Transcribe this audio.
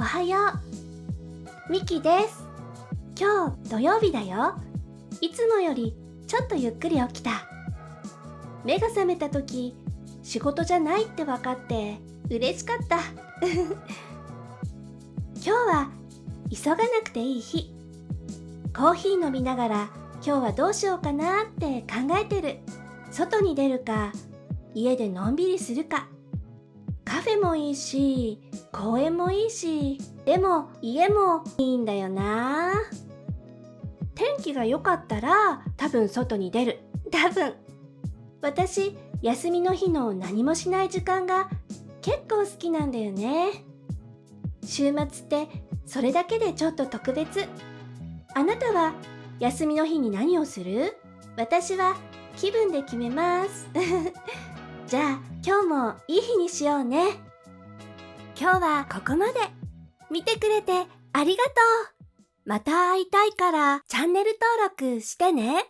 はよう。ミキです。今日土曜日だよ。いつもよりちょっとゆっくり起きた。目が覚めた時、仕事じゃないって分かって嬉しかった。今日は急がなくていい日。コーヒー飲みながら今日はどうしようかなって考えてる。外に出るか、家でのんびりするか。カフェもいいし、公園もいいし、でも家もいいんだよな。天気が良かったら多分外に出る。多分。私、休みの日の何もしない時間が結構好きなんだよね。週末ってそれだけでちょっと特別。あなたは休みの日に何をする？私は気分で決めます。じゃあ今日もいい日にしようね。今日はここまで。見てくれてありがとう。また会いたいからチャンネル登録してね。